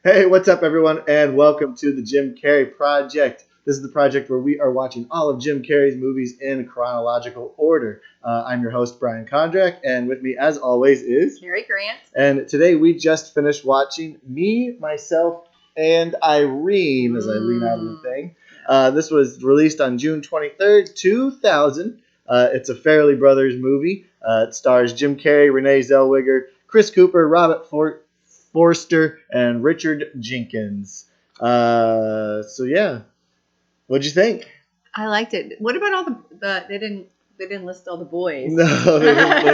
Hey, what's up, everyone, and welcome to the Jim Carrey Project. This is the project where we are watching all of Jim Carrey's movies in chronological order. I'm your host, Brian Kondrach, and with me, as always, is Carrie Grant. And today we just finished watching Me, Myself, and Irene, as I lean out of the thing. This was released on June 23rd, 2000. It's a Farrelly Brothers movie. It stars Jim Carrey, Renee Zellweger, Chris Cooper, Robert Forster, and Richard Jenkins. So yeah, what'd you think? I liked it. What about all the they didn't list all the boys. No, they didn't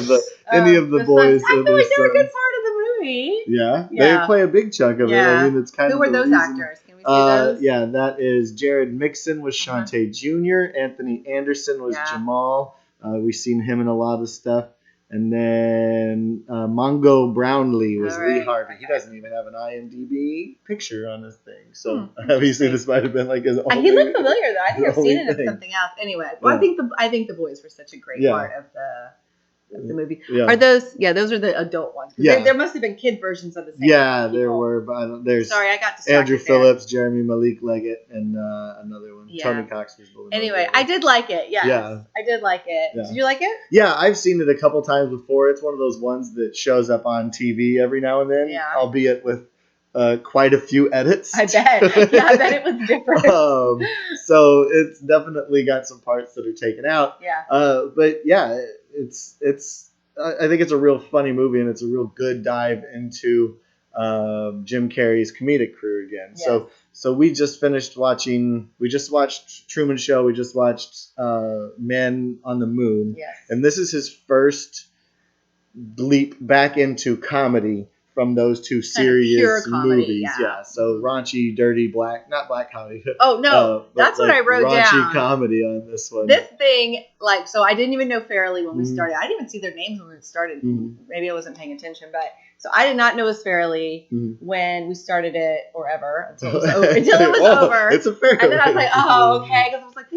list any of the boys. I feel like they're a good part of the movie. Yeah, they play a big chunk of it. I mean, it's kind Who of were those actors? Can we see those? Yeah, that is Jared Mixon was Shantae Jr. Anthony Anderson was Jamal. We've seen him in a lot of stuff. And then Mongo Brownlee was Lee Harvey. He doesn't even have an IMDb picture on his thing. So obviously this might have been like his only. He looked familiar though. I think I've seen it in something else. Anyway, well, I think the boys were such a great part of the movie. Yeah. Are those? Yeah, those are the adult ones. Yeah. There must have been kid versions of the same. Yeah, people. There were. But there's. Sorry, I got distracted. Andrew Phillips, Jeremy Malik Leggett, and another one. Yeah. Tony Cox was the one. Anyway, I did like it. Yes. Yeah, I did like it. Yeah. Did you like it? Yeah, I've seen it a couple times before. It's one of those ones that shows up on TV every now and then, albeit with quite a few edits. I bet. Yeah, I bet it was different. So it's definitely got some parts that are taken out. Yeah. But yeah, it's. I think it's a real funny movie, and it's a real good dive into Jim Carrey's comedic career again. Yes. So we just finished watching. We just watched Truman Show. We just watched Man on the Moon. Yes. And this is his first leap back into comedy from those two serious movies. Yeah. So raunchy, dirty, not black comedy. Oh no, that's what I wrote raunchy down. Raunchy comedy on this one. This thing, so I didn't even know Farrelly when we started. I didn't even see their names when we started. Maybe I wasn't paying attention, but so I did not know it was Farrelly when we started it or ever until it was over. Over. It's a Farrelly. And then I was like, oh, okay, because I was like,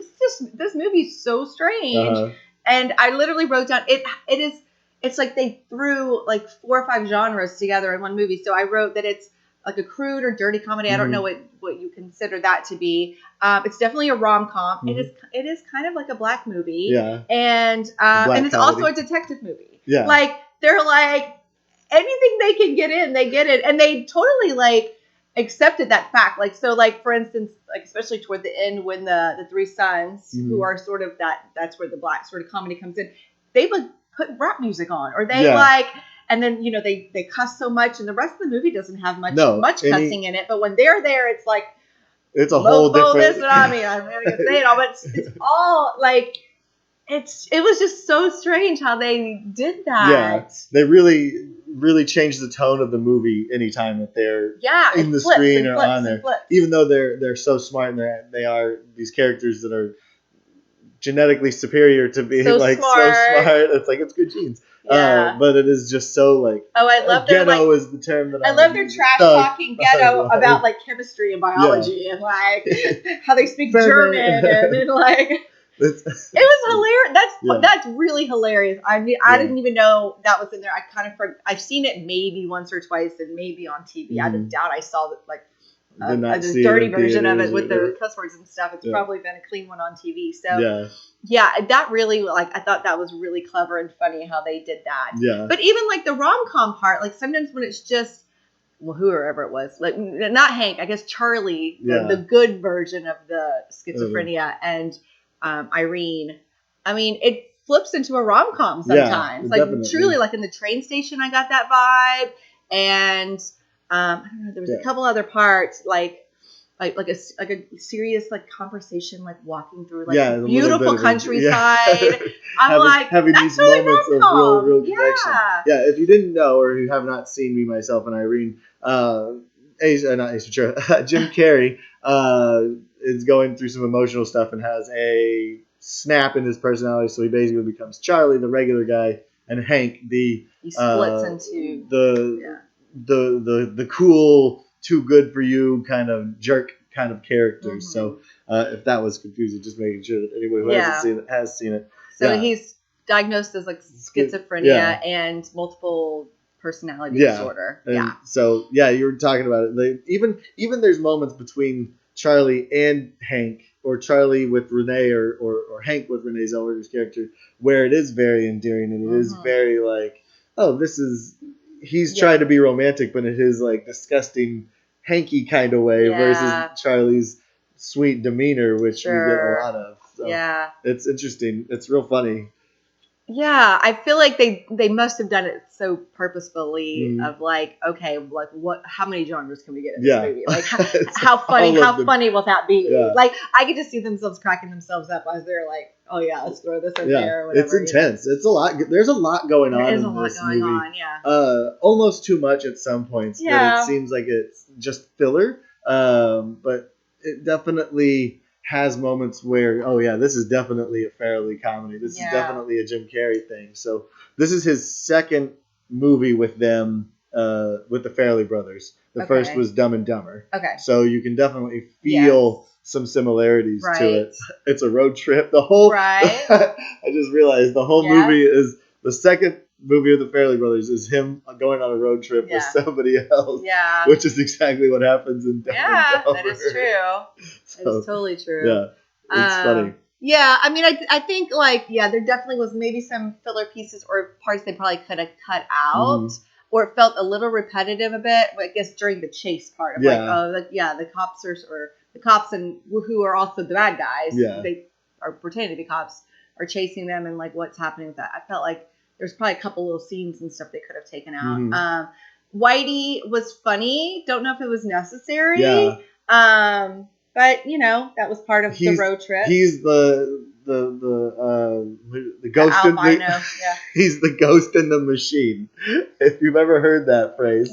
this movie is so strange, and I literally wrote down it is. It's like they threw like 4 or 5 genres together in one movie. So I wrote that it's like a crude or dirty comedy. I don't know what you consider that to be. It's definitely a rom-com. It is kind of like a black movie. Yeah. And it's also a detective movie. Yeah. Like they're like anything they can get in, they get it. And they totally like accepted that fact. Like so like for instance, like especially toward the end when the 3 sons who are sort of that's where the black sort of comedy comes in. They would put rap music on, or they and then they cuss so much, and the rest of the movie doesn't have much cussing in it. But when they're there, it's like it's a whole different. This, I mean, I'm not gonna say it all, but it's all like it was just so strange how they did that. Yeah, they really changed the tone of the movie anytime that they're in the screen or on there. Even though they're so smart and they are these characters that are genetically superior to being so smart. It's like it's good genes. Yeah. But it is just so like I love their ghetto is the term that I love their trash talking ghetto about like chemistry and biology and like how they speak German and like it was hilarious. That's really hilarious. I mean I didn't even know that was in there. I kind of I've seen it maybe once or twice and maybe on TV. I doubt I saw that like a dirty version of it with the cuss words and stuff. It's probably been a clean one on TV. So that really like I thought that was really clever and funny how they did that. Yeah. But even like the rom-com part, like sometimes when it's just whoever it was, like not Hank, I guess Charlie, the good version of the schizophrenia and Irene. I mean, it flips into a rom-com sometimes. Like definitely. Truly, like in the train station, I got that vibe, and. I don't know. There was a couple other parts, like a serious like conversation, like walking through like beautiful countryside. I'm having these moments of real connection. Yeah. If you didn't know or you have not seen Me, Myself, and Irene, Jim Carrey is going through some emotional stuff and has a snap in his personality, so he basically becomes Charlie, the regular guy, and Hank, he splits into the cool, too good for you kind of jerk kind of character. So if that was confusing, just making sure that anyone who has seen it. So he's diagnosed as like schizophrenia and multiple personality Yeah. disorder. And Yeah. so you were talking about it. Even there's moments between Charlie and Hank, or Charlie with Renee, or Hank with Renee Zellweger's character, where it is very endearing and it is very like, oh, he's trying to be romantic, but in his like disgusting Hanky kind of way, versus Charlie's sweet demeanor, which we get a lot of. So it's interesting. It's real funny. Yeah, I feel like they must have done it so purposefully of like, okay, like how many genres can we get in this movie? Like how funny will that be? Yeah. Like I get to see themselves cracking themselves up as they're like, oh yeah, let's throw this in there or whatever. It's intense. It's a lot. There's a lot going on in this movie. Almost too much at some points. Yeah. But it seems like it's just filler. But it definitely has moments where, oh yeah, this is definitely a Farrelly comedy. This is definitely a Jim Carrey thing. So this is his second movie with them, with the Farrelly brothers. The first was Dumb and Dumber. Okay. So you can definitely feel some similarities to it. It's a road trip. The whole I just realized the whole movie is the second movie of the Farrelly brothers is him going on a road trip with somebody else. Yeah. Which is exactly what happens in Dumb and Dumber. That is true. That is totally true. Yeah. It's funny. Yeah, I mean, I think like there definitely was maybe some filler pieces or parts they probably could have cut out, or it felt a little repetitive a bit. I guess during the chase part of the cops or the cops and who are also the bad guys. Yeah. They are pretending to be cops, are chasing them, and like what's happening with that. I felt like there's probably a couple little scenes and stuff they could have taken out. Whitey was funny. Don't know if it was necessary. Yeah. But that was part of the road trip. He's the ghost in the he's the ghost in the machine. If you've ever heard that phrase,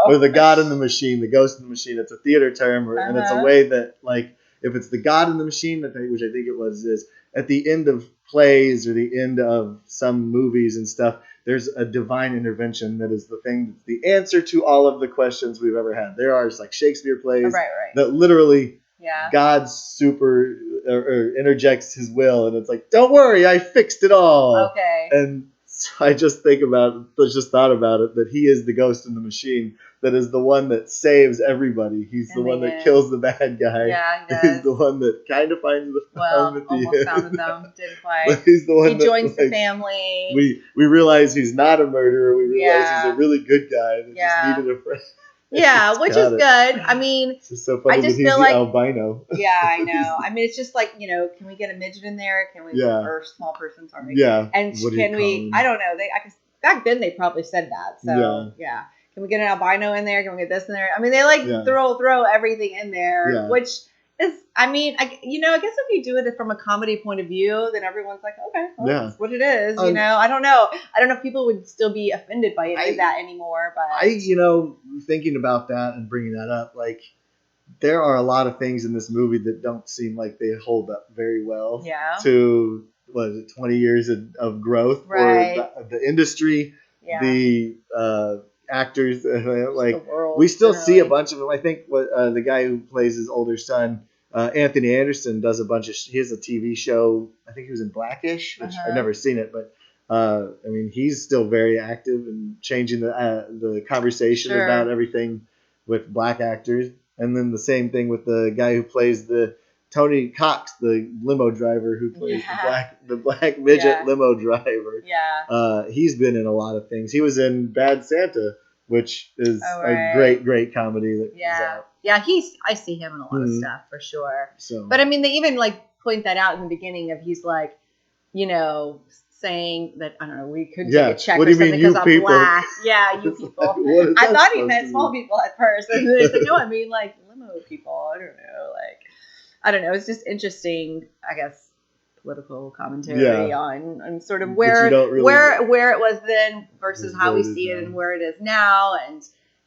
or the God in the machine, the ghost in the machine. It's a theater term, and it's a way that like if it's the God in the machine, which I think it was, is at the end of plays or the end of some movies and stuff. There's a divine intervention that is the thing that's the answer to all of the questions we've ever had. There are like Shakespeare plays that literally. Yeah. God or interjects his will, and it's like, don't worry, I fixed it all. Okay. And so I just thought about it, that he is the ghost in the machine that is the one that saves everybody. He's the one that kills the bad guy. Yeah, he does. He's the one that kind of finds the farm at the end. Almost found them, didn't quite. But he's the one he joins the family. We realize he's not a murderer. We realize he's a really good guy that just needed a friend. Yeah, which is good. I mean, it's just so funny that he's the albino. Yeah, I know. I mean, it's just like, can we get a midget in there? Can we, or a small person, sorry. Yeah. And can we, I don't know. Back then they probably said that. So, yeah. Can we get an albino in there? Can we get this in there? I mean, they throw everything in there, which is, I mean, I guess if you do it from a comedy point of view, then everyone's like, okay, well, that's what it is. I don't know. I don't know if people would still be offended by any of that anymore. But thinking about that and bringing that up, like there are a lot of things in this movie that don't seem like they hold up very well to 20 years of growth for the industry, the actors, like we still see a bunch of them. I think the guy who plays his older son, Anthony Anderson, does a bunch of. He has a TV show. I think he was in Blackish, which I've never seen it, but I mean he's still very active and changing the conversation about everything with black actors. And then the same thing with the guy who plays the Tony Cox, the limo driver who plays the black midget limo driver. Yeah. He's been in a lot of things. He was in Bad Santa, which is a great comedy that comes out. Yeah, I see him in a lot of stuff for sure. So, but I mean, they even like point that out in the beginning of he's like, saying that, I don't know, we could take a check or something because I'm black. Yeah, you people. I thought he meant small people at first. And then they said, no, I mean like limo people. I don't know. It's just interesting, I guess, political commentary on sort of where it was then versus how we see it and where it is now. And,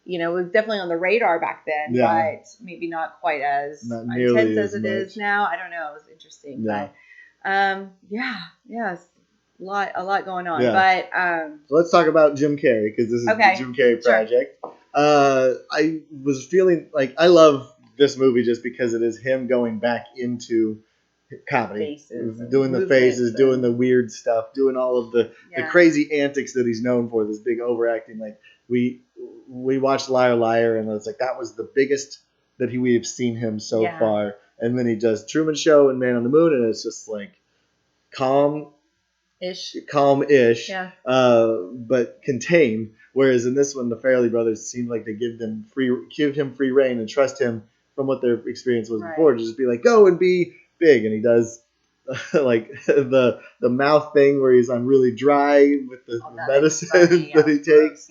it was definitely on the radar back then, but maybe not quite as intense as it is now. I don't know. It was interesting. Yeah. But a lot going on. Yeah. But so let's talk about Jim Carrey, because this is the Jim Carrey project. Sure. I was feeling like I love this movie just because it is him going back into comedy, doing the faces, doing the weird stuff, doing all of the crazy antics that he's known for. This big overacting, like we watched Liar Liar, and it's like that was the biggest that we have seen him so far. And then he does Truman Show and Man on the Moon, and it's just like calm-ish, but contained. Whereas in this one, the Farrelly brothers seem like they give him free reign and trust him from what their experience was before to just be like, go and be big. And he does like the mouth thing where he's on really dry with the medicine that he takes.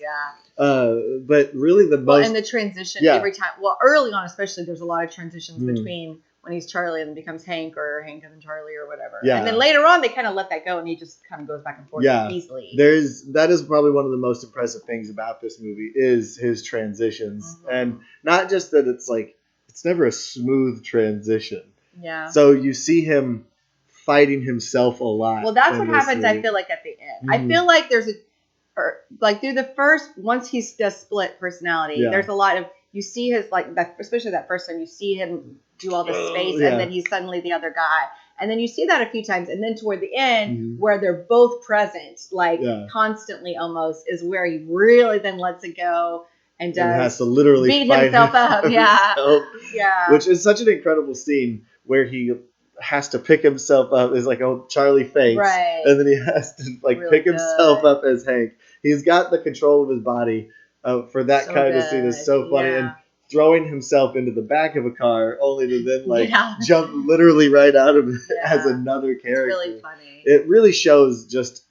But really the most... and the transition every time. Well, early on especially, there's a lot of transitions between when he's Charlie and then becomes Hank, or Hank and then Charlie, or whatever. And then later on, they kind of let that go, and he just kind of goes back and forth easily. That is probably one of the most impressive things about this movie is his transitions. And not just that it's like, it's never a smooth transition. Yeah. So you see him fighting himself a lot. Well, that's what happens, I feel like, at the end. I feel like there's like through the first, once he does split personality, there's a lot of, you see his, like, that, especially that first time, you see him do all this space, and then he's suddenly the other guy. And then you see that a few times, and then toward the end, where they're both present, like constantly almost, is where he really then lets it go and has to literally beat himself up. Which is such an incredible scene where he has to pick himself up as like Charlie faints, and then he has to like really pick himself up as Hank. He's got the control of his body for that kind of scene. Is so funny. And throwing himself into the back of a car only to then like jump literally right out of it as another character. It's really funny. It really shows just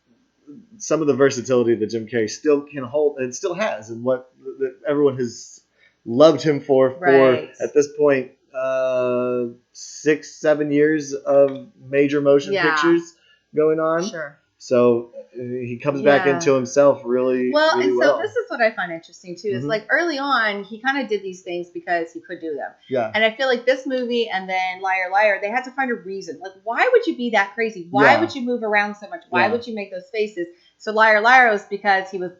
some of the versatility that Jim Carrey still can hold and still has, and what that everyone has loved him for at this point 6-7 years of major motion pictures going on. Sure. So he comes back into himself really well. And so this is what I find interesting too, is like early on he kind of did these things because he could do them. Yeah. And I feel like this movie and then Liar Liar, they had to find a reason. Like, why would you be that crazy? Why would you move around so much? Why would you make those faces? So Liar Liar was because he was,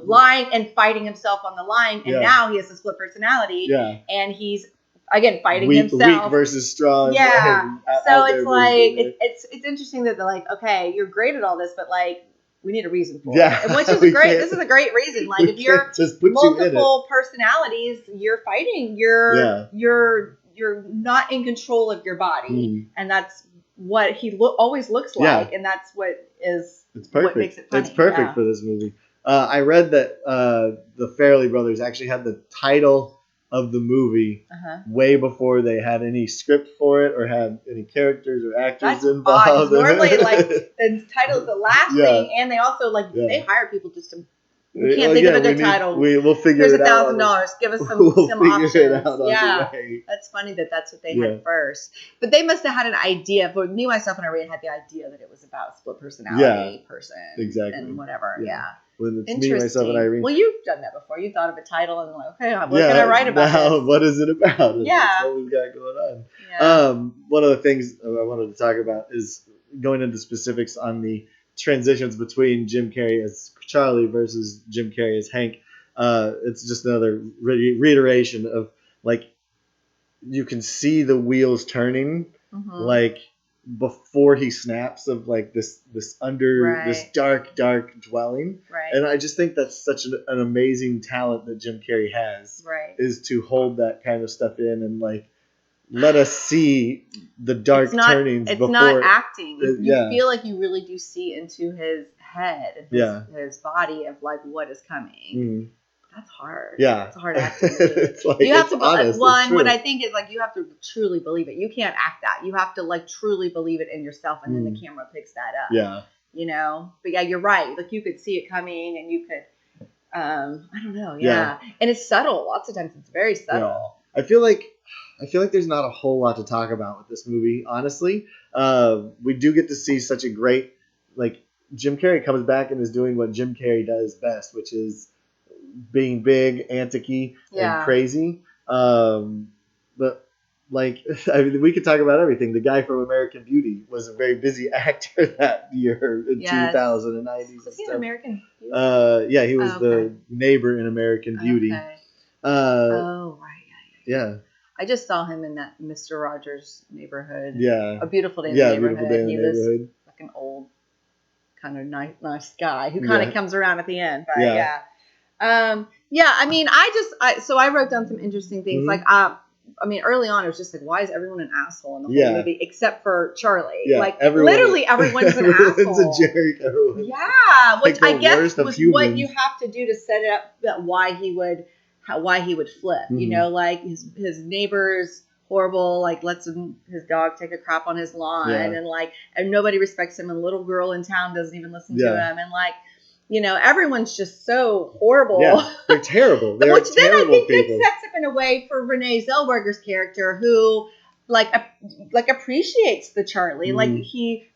lying and fighting himself on the line, and now he has a split personality. Yeah. And he's again fighting himself. Weak versus strong. Yeah. So it's like it's interesting that they're like, okay, you're great at all this, but like we need a reason for it. And which is this is a great reason. Like if you're multiple personalities, you're fighting. You're not in control of your body, and that's what he always looks like, and that's what is what makes it funny. It's perfect for this movie. I read that the Farrelly brothers actually had the title of the movie way before they had any script for it or had any characters or actors involved. Normally, like the title is the last thing, and they also they hire people just to. We can't think of a good title. We'll figure it out. Here's $1,000. Give us some options. That's funny that's what they had first. But they must have had an idea. For me, myself, and Irene had the idea that it was about a split personality person, and whatever. When it's me, myself, and Irene. Well, you've done that before. You thought of a title and like, okay, what can I write about this? What is it about? That's what we've got going on. One of the things I wanted to talk about is going into specifics on the transitions between Jim Carrey as Charlie versus Jim Carrey as Hank. It's just another reiteration of like you can see the wheels turning like before he snaps of like this this dark dwelling, and I just think that's such an amazing talent that Jim Carrey has, is to hold that kind of stuff in and like let us see the dark turnings. It's not acting. You feel like you really do see into his head, his body of like what is coming. That's hard. It's hard acting. You have to honest, what I think is like you have to truly believe it. You can't act that. You have to like truly believe it in yourself, and then the camera picks that up. But you're right. Like you could see it coming, and you could I don't know. And it's subtle. Lots of times it's very subtle. I feel like there's not a whole lot to talk about with this movie, honestly. We do get to see such a great, like, Jim Carrey comes back and is doing what Jim Carrey does best, which is being big, antic-y, and crazy. But, like, I mean, we could talk about everything. The guy from American Beauty was a very busy actor that year in 2090s. Was he in American Beauty? He was the neighbor in American Beauty. Yeah. I just saw him in that Mr. Rogers' Neighborhood. Yeah. A Beautiful Day in the Neighborhood. Beautiful Day in the Neighborhood. Was like an old, kind of nice guy who kind of comes around at the end. But Yeah, I mean, so I wrote down some interesting things. Mhm. Like, I mean, early on, it was just like, why is everyone an asshole in the whole Yeah. movie except for Charlie? Yeah, Like, everyone- literally everyone's an everyone's asshole. a jerk. Everyone's Yeah, which like I the guess worst of was what humans. you have to do to set it up that why he would flip. You Mhm. know, like his neighbor's horrible, like lets his dog take a crap on his lawn, Yeah. and nobody respects him, and little girl in town doesn't even listen to Yeah. him, and like, you know, everyone's just so horrible. Yeah, they're terrible. They're Which then I terrible think people. it sets up in a way for Renee Zellweger's character, who like appreciates the Charlie. Like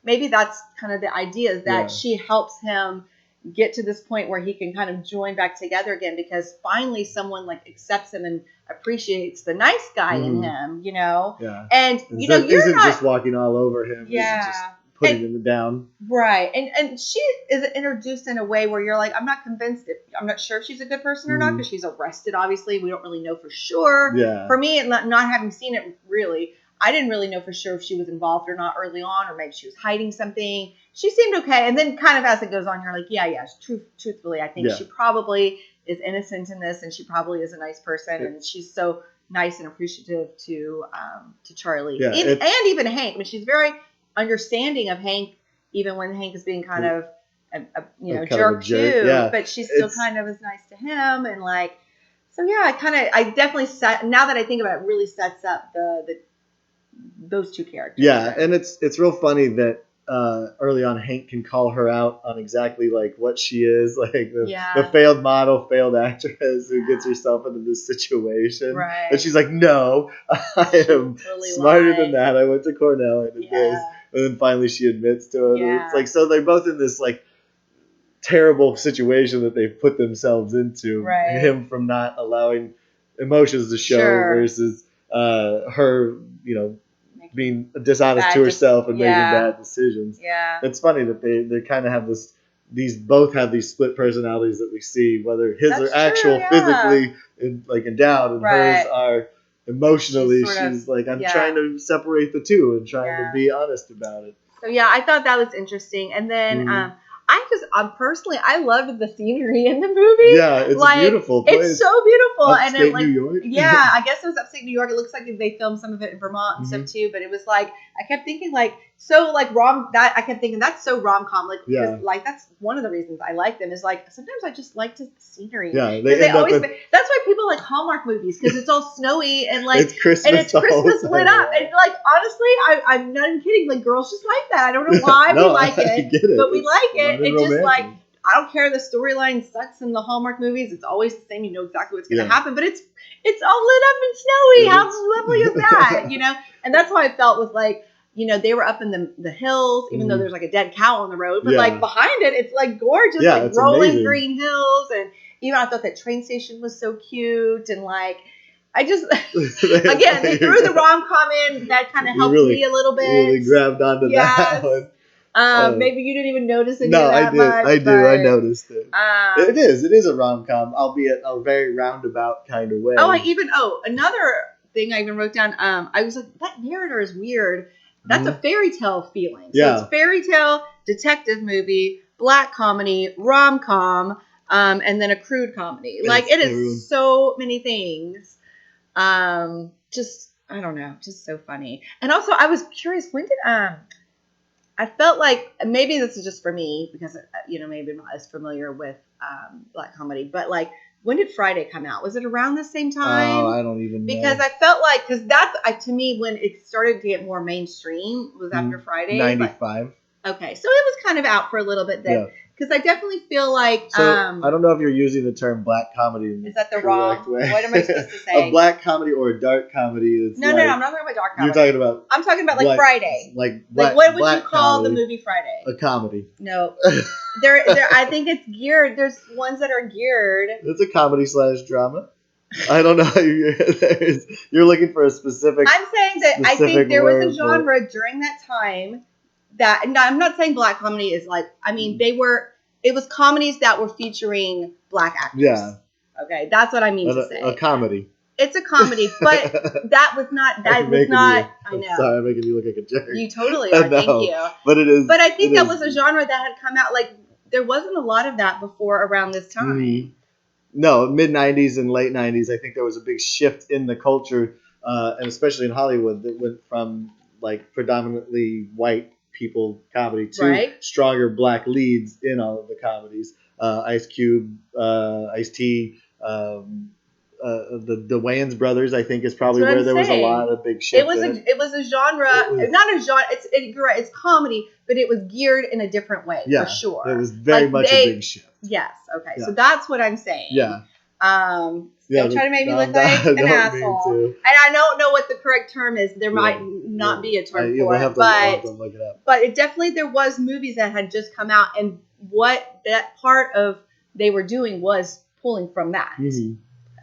maybe that's kind of the idea, is that she helps him get to this point where he can kind of join back together again, because finally someone like accepts him and appreciates the nice guy in him, you know. Yeah. And you know, you're isn't not just walking all over him. Yeah. Isn't just putting him down. Right. And she is introduced in a way where you're like, I'm not convinced. I'm not sure if she's a good person or not, because she's arrested, obviously. We don't really know for sure. Yeah. For me, not having seen it really, I didn't really know for sure if she was involved or not early on, or maybe she was hiding something. She seemed okay. And then kind of as it goes on, you're like, yeah, truthfully, I think she probably is innocent in this, and she probably is a nice person, and she's so nice and appreciative to Charlie. Yeah, and even Hank. I mean, she's very understanding of Hank, even when Hank is being kind of a jerk too. Yeah. But she still kind of is nice to him, and like, so yeah, I definitely now that I think about it, really sets up those two characters. Yeah, right? And it's real funny that early on Hank can call her out on exactly like what she is, like the failed model, failed actress who gets herself into this situation. Right. And she's like, no, I am totally smarter than that. I went to Cornell and did this. And then finally she admits to it. Yeah. And it's like, so they're both in this like terrible situation that they've put themselves into. Right. Him from not allowing emotions to show versus her, you know, being dishonest to herself and making bad decisions. Yeah. It's funny that they kind of have both have these split personalities that we see, whether his are actual physically endowed, and hers are emotionally. She's like, I'm trying to separate the two and trying to be honest about it. So yeah, I thought that was interesting. And then personally, I loved the scenery in the movie. Yeah, it's a beautiful place. It's so beautiful. Upstate New York. Yeah, I guess it was upstate New York. It looks like they filmed some of it in Vermont and stuff too. But it was like, I kept thinking I kept thinking that's so rom-com. Like, because, like, that's one of the reasons I like them, is like, sometimes I just like the scenery. Yeah, that's why people like Hallmark movies, because it's all snowy and like it's Christmas lit up. And like, honestly, I'm not even kidding. Like, girls just like that. I don't know why we like it, but we like it. It's just like, I don't care. The storyline sucks in the Hallmark movies. It's always the same. You know exactly what's going to happen, but it's all lit up and snowy. How lovely is that? You know, and that's why I felt with like, you know, they were up in the hills, even though there's like a dead cow on the road, but like behind it, it's like gorgeous, like rolling amazing. Green hills. And even I thought that train station was so cute. And like, I just, again, they threw the rom-com in. That kind of helped me a little bit. Really grabbed onto that one. Maybe you didn't even notice any of that much. I noticed it. It is a rom-com, albeit a very roundabout kind of way. Another thing I even wrote down, I was like, that narrator is weird. That's a fairy tale feeling. So it's fairy tale, detective movie, black comedy, rom-com, and then a crude comedy. Like, it is so many things. Just, I don't know, just so funny. And also, I was curious, when did I felt like, maybe this is just for me, because, you know, maybe I'm not as familiar with black comedy, but like, when did Friday come out? Was it around the same time? Oh, I don't even know. Because I felt like, because that's, to me, when it started to get more mainstream was after Friday. 95. Okay, so it was kind of out for a little bit then. Yeah. Because I definitely feel like... So, I don't know if you're using the term black comedy in is that the wrong way. What am I supposed to say? A black comedy or a dark comedy is No, I'm not talking about dark comedy. You're talking about... I'm talking about like Friday. Like what would you call comedy, the movie Friday? A comedy. No. there. I think it's geared. There's ones that are geared. It's a comedy / drama. I don't know. You're looking for a specific... I'm saying that I think there was a genre during that time that... No, I'm not saying black comedy is like... I mean, it was comedies that were featuring black actors. Yeah. Okay, that's what I mean to say. A comedy. It's a comedy, but that was not... I know. Sorry, I'm making you look like a jerk. You totally are, thank you. But it is... But I think that was a genre that had come out, like, there wasn't a lot of that before around this time. No, mid '90s and late '90s. I think there was a big shift in the culture, and especially in Hollywood, that went from like predominantly white people comedy to Right. stronger black leads in all of the comedies. Ice Cube, Ice T, the Wayans brothers. I think is probably where there was a lot of big shift. It was a genre, not a genre. You're right. It's comedy, but it was geared in a different way for sure. It was very much a big shift. Yes. Okay. Yeah. So that's what I'm saying. Yeah. Don't try to make me look like an asshole. And I don't know what the correct term is. There might not be a term for it, but look it up. But it definitely there was movies that had just come out, and what that part of they were doing was pulling from that. Mm-hmm.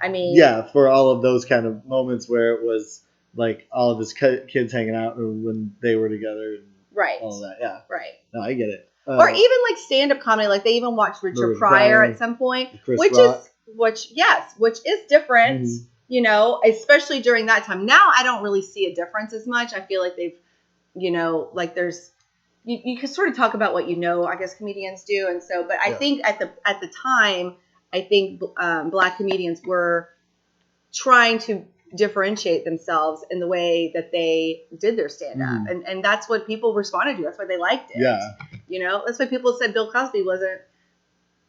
I mean, yeah, for all of those kind of moments where it was like all of his kids hanging out when they were together, and all of that. Yeah, right. No, I get it. Or even like stand-up comedy, like they even watched Richard Pryor at some point, which is different. Mm-hmm. You know, especially during that time. Now I don't really see a difference as much. I feel like they've, you know, like there's, you can sort of talk about what you know. I guess comedians do, and so. But I think at the time, I think black comedians were trying to differentiate themselves in the way that they did their stand-up, and that's what people responded to. That's why they liked it. Yeah, you know, that's why people said Bill Cosby wasn't.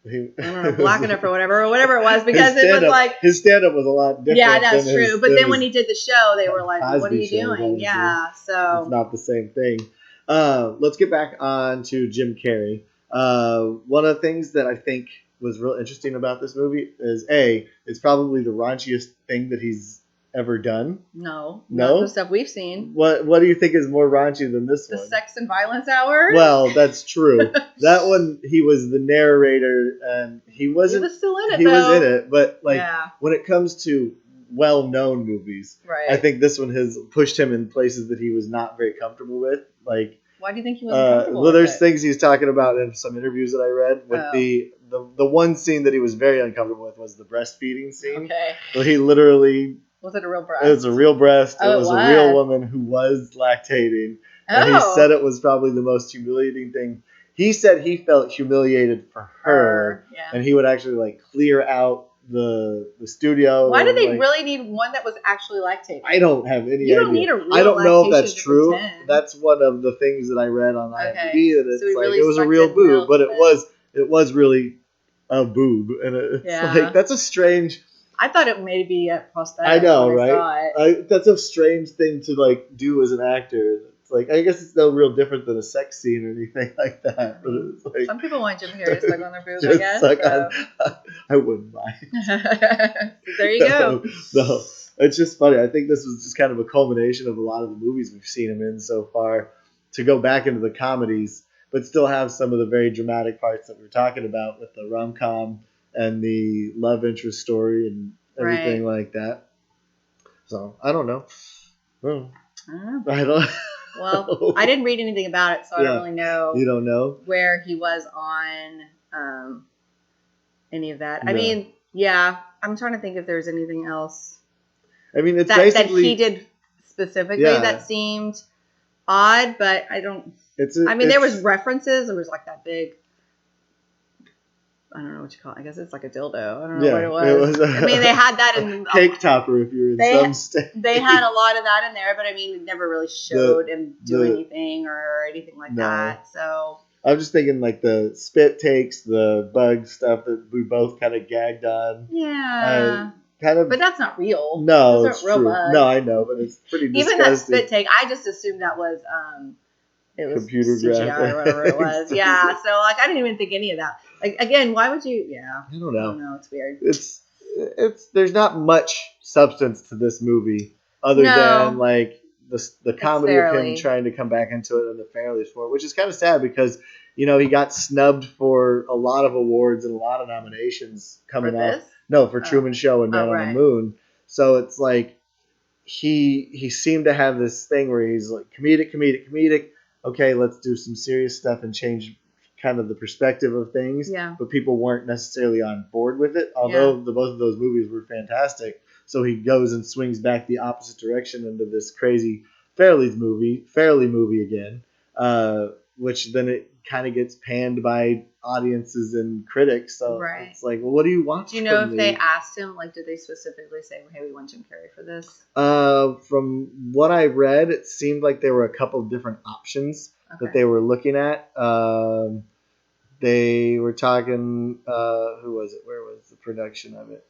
I don't know, black enough or whatever it was, because it was like his stand-up was a lot different. Yeah, that's true. But then when he did the show, they were like, "What are you doing?" Yeah, so it's not the same thing. Let's get back on to Jim Carrey. One of the things that I think was real interesting about this movie is it's probably the raunchiest thing that he's ever done. No, not the stuff we've seen. What do you think is more raunchy than this one? The Sex and Violence Hour. Well, that's true. That one, he was the narrator, and he wasn't. He was still in it. He was in it, but when it comes to well-known movies, I think this one has pushed him in places that he was not very comfortable with. Like, why do you think he wasn't comfortable? Well, there's things he's talking about in some interviews that I read with the one scene that he was very uncomfortable with was the breastfeeding scene. Okay. Where he literally. Was it a real breast? It was a real breast. It was a real woman who was lactating. And he said it was probably the most humiliating thing. He said he felt humiliated for her. And he would actually like clear out the studio. Why do they really need one that was actually lactating? I don't have any idea. You don't need a real I don't know if that's to true. pretend. That's one of the things that I read on IMDb that it's it was a real boob, but it was really a boob, and it's like that's a strange. I thought it may be a prosthetic. I know, right? That's a strange thing to like do as an actor. It's like I guess it's no real different than a sex scene or anything like that. But it's like some people want Jim Carrey to suck on their boobs, I guess. So. I wouldn't mind. There you go. No, it's just funny. I think this was just kind of a culmination of a lot of the movies we've seen him in so far. To go back into the comedies, but still have some of the very dramatic parts that we're talking about with the rom-com and the love interest story and everything like that. So I don't know. I don't. Well, I didn't read anything about it, so I don't really know. You don't know where he was on any of that. No. I mean, yeah, I'm trying to think if there's anything else. I mean, it's that basically that he did specifically that seemed odd, but I don't. There was references. There was like that big. I don't know what you call it. I guess it's like a dildo. I don't know what it was. They had that in cake topper if you're in some state. They had a lot of that in there, but it never really showed him do anything or anything like that. So I'm just thinking like the spit takes, the bug stuff that we both kind of gagged on. Yeah. But that's not real. No, it's real bugs. No, I know, but it's pretty disgusting. Even that spit take, I just assumed that was it was computer CGI or whatever it was. Yeah. So like I didn't even think any of that. Like again, why would you? Yeah. I don't know. It's weird. It's there's not much substance to this movie other than like the comedy of him trying to come back into it and the Farrelly's for it, which is kind of sad because he got snubbed for a lot of awards and a lot of nominations coming up. No, for Truman Show and Man on the Moon. So it's like he seemed to have this thing where he's like comedic. Okay, let's do some serious stuff and change kind of the perspective of things. Yeah. But people weren't necessarily on board with it, although both of those movies were fantastic. So he goes and swings back the opposite direction into this crazy Farrelly movie again. which then it kind of gets panned by audiences and critics. So it's like, well, what do you want? Do you know if they asked him, like, did they specifically say, hey, we want Jim Carrey for this? From what I read, it seemed like there were a couple of different options that they were looking at. They were talking, who was it? Where was the production of it?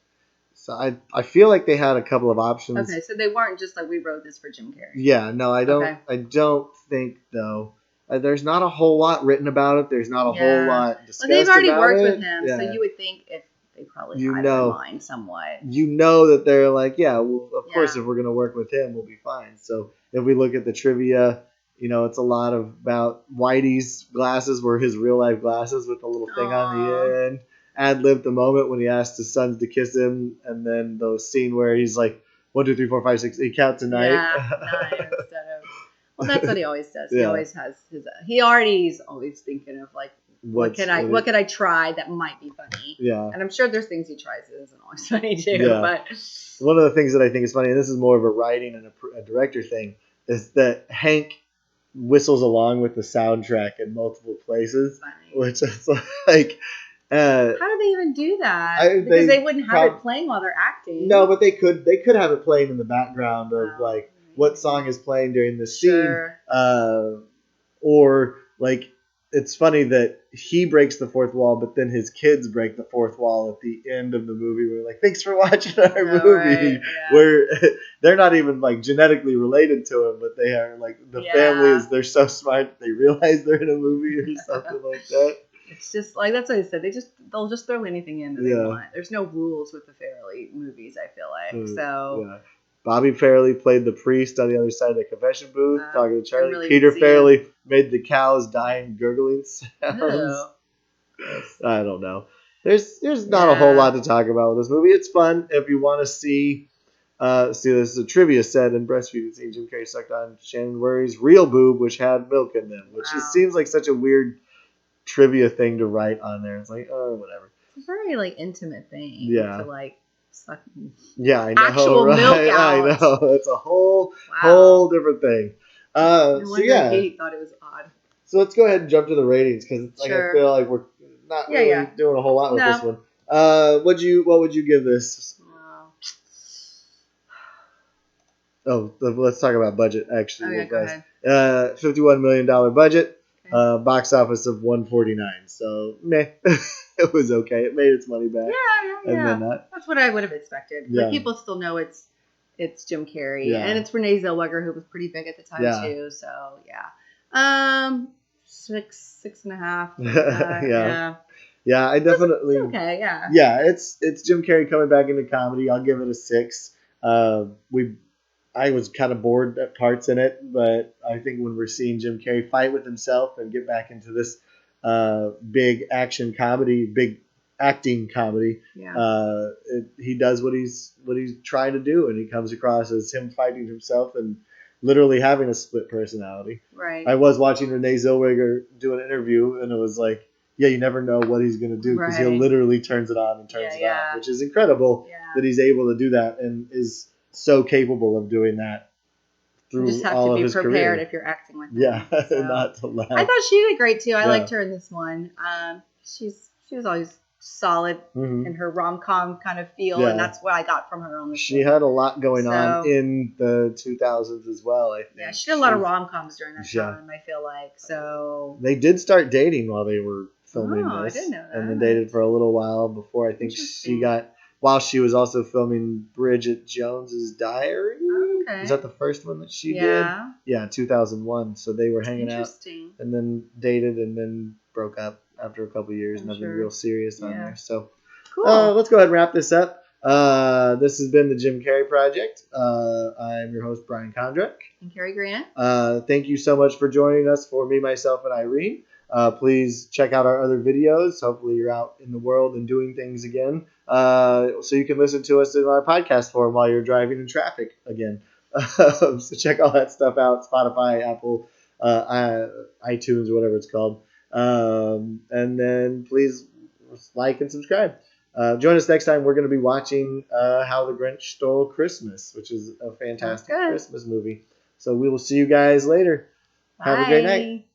So I feel like they had a couple of options. Okay, so they weren't just like, we wrote this for Jim Carrey. Yeah, no, I don't. I don't think though. There's not a whole lot written about it. There's not a whole lot discussed about it. Well, they've already worked with him, so you would think if they probably had him in mind somewhat. You know that they're like, well, of course, if we're gonna work with him, we'll be fine. So if we look at the trivia, it's a lot about Whitey's glasses were his real life glasses with a little thing on the end. Ad-libbed the moment when he asked his sons to kiss him, and then the scene where he's like 1, 2, 3, 4, 5, 6, he counts to 9. Yeah, 9 instead of. Well, that's what he always does. He always has his. He already's always thinking of like, what could I try that might be funny? Yeah, and I'm sure there's things he tries that isn't always funny too. Yeah. But one of the things that I think is funny, and this is more of a writing and a director thing, is that Hank whistles along with the soundtrack in multiple places, which is like. How do they even do that? Because they wouldn't have it playing while they're acting. No, but they could have it playing in the background of like what song is playing during the scene. Or like it's funny that he breaks the fourth wall, but then his kids break the fourth wall at the end of the movie. We're like, thanks for watching our movie. Where they're not even like genetically related to him, but they are like the family is they're so smart that they realize they're in a movie or something like that. It's just like that's what I said. They'll just throw anything in that they want. There's no rules with the Farrelly movies. I feel like so. Bobby Farrelly played the priest on the other side of the confession booth, talking to Charlie. Really Peter Farrelly made the cows dying gurgling sounds. I don't know. There's not a whole lot to talk about with this movie. It's fun if you want to see. This is a trivia set in breastfeeding scene. Jim Carrey sucked on Shannon Worry's real boob, which had milk in them, which just seems like such a weird trivia thing to write on there. It's like, oh, whatever. It's a very like intimate thing to like suck I know, actual milk out. I know. It's a whole different thing. No wonder Kate thought it was odd. So let's go ahead and jump to the ratings because it's like I feel like we're not really doing a whole lot with this one. What would you give this? Oh, let's talk about budget actually. Go ahead. $51 million budget. Box office of 149. So meh. It was okay. It made its money back. Yeah. That's what I would have expected. Yeah. But people still know it's Jim Carrey and it's Renee Zellweger, who was pretty big at the time too. So 6.5. Yeah, I definitely. It's okay. Yeah, it's Jim Carrey coming back into comedy. I'll give it a 6. I was kind of bored at parts in it, but I think when we're seeing Jim Carrey fight with himself and get back into this big action comedy, big acting comedy, he does what he's trying to do, and he comes across as him fighting himself and literally having a split personality. Right. I was watching Renee Zellweger do an interview, and it was like, you never know what he's going to do because he'll literally turns it on and turns it off, which is incredible that he's able to do that and is so capable of doing that through all of his career. You just have to be prepared if you're acting with him. Yeah, so. Not to laugh. I thought she did great too. I liked her in this one. She was always solid in her rom-com kind of feel, and that's what I got from her on this. She had a lot going on in the 2000s as well. I think. Yeah, she did a lot of rom-coms during that time. I feel like so. They did start dating while they were filming this, I didn't know that. And then dated for a little while before I think she got. While she was also filming Bridget Jones's Diary. Okay. Is that the first one that she did? Yeah, 2001. So they were hanging out and then dated and then broke up after a couple of years. Nothing real serious on there. So cool. Let's go ahead and wrap this up. This has been the Jim Carrey Project. I'm your host, Brian Kondrach. And Carrie Grant. Thank you so much for joining us for me, myself, and Irene. Please check out our other videos. Hopefully you're out in the world and doing things again. So you can listen to us in our podcast form while you're driving in traffic again. So check all that stuff out. Spotify, Apple, iTunes, whatever it's called. And then please like and subscribe. Join us next time. We're going to be watching How the Grinch Stole Christmas, which is a fantastic Christmas movie. So we will see you guys later. Bye. Have a great night.